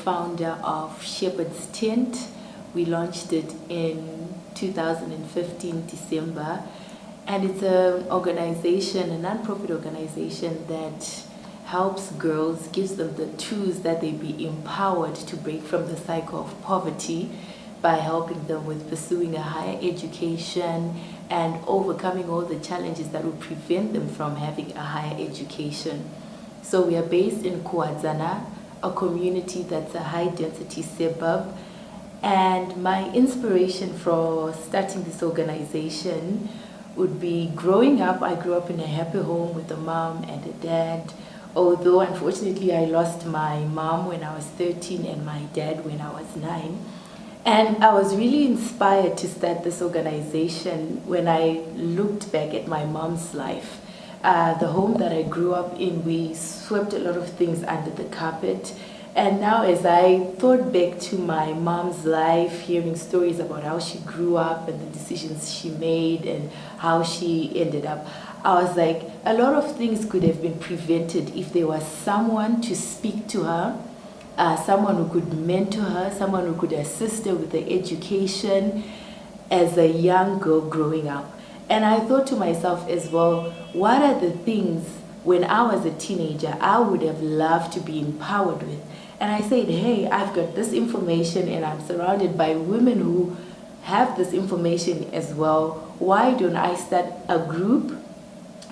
founder of Shepard's Tent. We launched it in 2015 December, and it's an organization, a non-profit organization that helps girls, gives them the tools that they be empowered to break from the cycle of poverty by helping them with pursuing a higher education and overcoming all the challenges that would prevent them from having a higher education. So we are based in Kuazana, a community that's a high-density suburb. And my inspiration for starting this organization would be growing up. I grew up in a happy home with a mom and a dad. Although unfortunately I lost my mom when I was 13 and my dad when I was 9. And I was really inspired to start this organization when I looked back at my mom's life. The home that I grew up in, we swept a lot of things under the carpet. And now as I thought back to my mom's life, hearing stories about how she grew up and the decisions she made and how she ended up, I was like, a lot of things could have been prevented if there was someone to speak to her, someone who could mentor her, someone who could assist her with the education as a young girl growing up. And I thought to myself as well, what are the things when I was a teenager I would have loved to be empowered with? And I said, hey, I've got this information and I'm surrounded by women who have this information as well. Why don't I start a group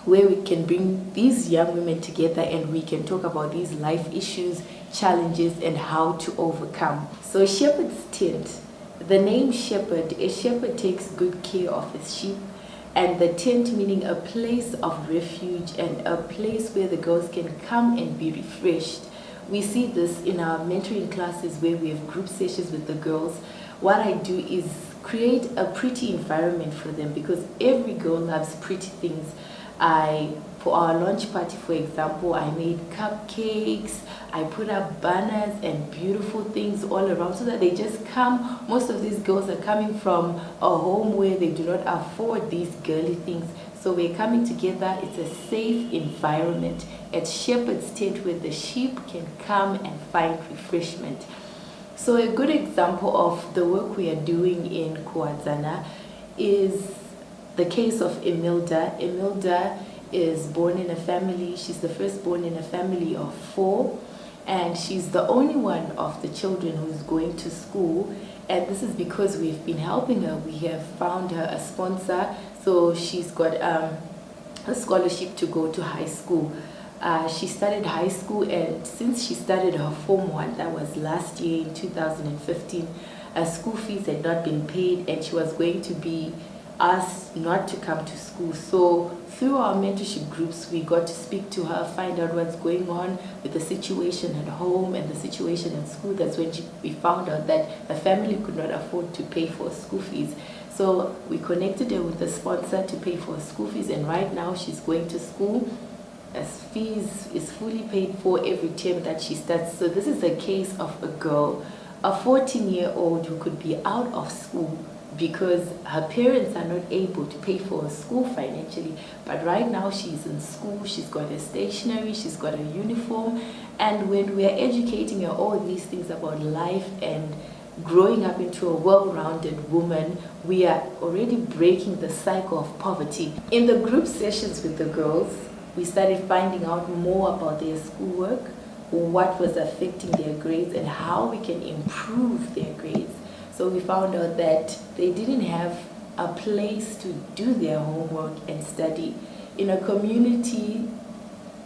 where we can bring these young women together and we can talk about these life issues, challenges, and how to overcome. So Shepard's Tent, the name Shepard, a shepherd takes good care of his sheep, and the tent meaning a place of refuge and a place where the girls can come and be refreshed. We see this in our mentoring classes where we have group sessions with the girls. What I do is create a pretty environment for them because every girl loves pretty things. For our launch party, for example, I made cupcakes, I put up banners and beautiful things all around so that they just come. Most of these girls are coming from a home where they do not afford these girly things. So we're coming together, it's a safe environment at Shepard's Tent where the sheep can come and find refreshment. So a good example of the work we are doing in Kuazana is the case of Emilda. Emilda is born in a family, she's the first born in a family of 4, and she's the only one of the children who's going to school. And this is because we've been helping her. We have found her a sponsor, so she's got a scholarship to go to high school. She started high school, and since she started her Form 1, that was last year in 2015, her school fees had not been paid and she was going to be asked not to come to school. So through our mentorship groups, we got to speak to her, find out what's going on with the situation at home and the situation at school. That's when we found out that the family could not afford to pay for school fees. So we connected her with a sponsor to pay for school fees, and right now she's going to school. As fees is fully paid for every term that she starts. So this is a case of a girl, a 14-year-old who could be out of school because her parents are not able to pay for her school financially. But right now she's in school, she's got a stationery, she's got a uniform, and when we are educating her all these things about life and growing up into a well-rounded woman, we are already breaking the cycle of poverty. In the group sessions with the girls, we started finding out more about their schoolwork, what was affecting their grades, and how we can improve their grades. So we found out that they didn't have a place to do their homework and study. In a community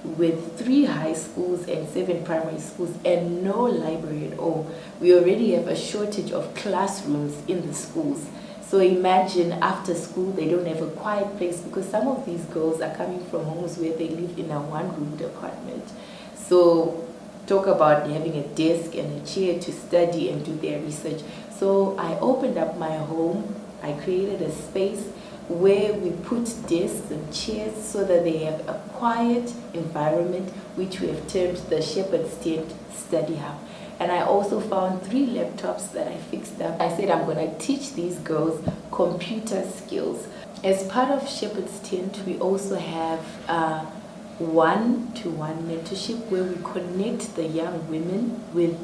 with 3 high schools and 7 primary schools and no library at all, we already have a shortage of classrooms in the schools. So imagine after school they don't have a quiet place because some of these girls are coming from homes where they live in a 1-room apartment. So talk about having a desk and a chair to study and do their research. So I opened up my home, I created a space where we put desks and chairs so that they have a quiet environment, which we have termed the Shepard's Tent Study Hub. And I also found 3 laptops that I fixed up. I said I'm going to teach these girls computer skills. As part of Shepard's Tent, we also have one-to-one mentorship where we connect the young women with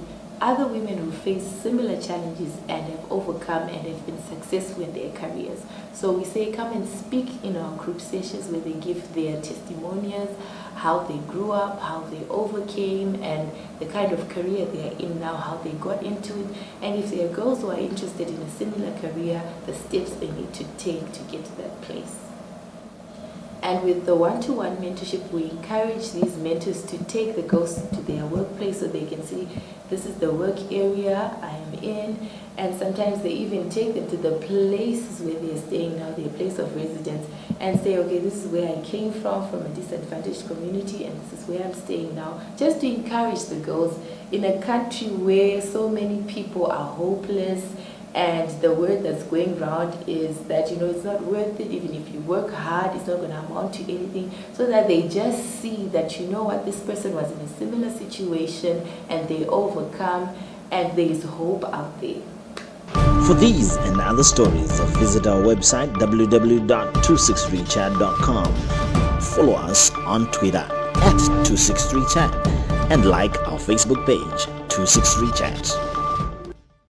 other women who face similar challenges and have overcome and have been successful in their careers. So we say come and speak in our group sessions where they give their testimonials, how they grew up, how they overcame, and the kind of career they are in now, how they got into it, and if there are girls who are interested in a similar career, the steps they need to take to get to that place. And with the one-to-one mentorship, we encourage these mentors to take the girls to their workplace so they can see this is the work area I am in, and sometimes they even take them to the places where they're staying now, their place of residence, and say, okay, this is where I came from a disadvantaged community, and this is where I'm staying now, just to encourage the girls in a country where so many people are hopeless. And the word that's going around is that, it's not worth it. Even if you work hard, it's not going to amount to anything. So that they just see that, this person was in a similar situation and they overcome, and there is hope out there. For these and other stories, visit our website www.263chat.com. Follow us on Twitter @263chat and like our Facebook page 263chat.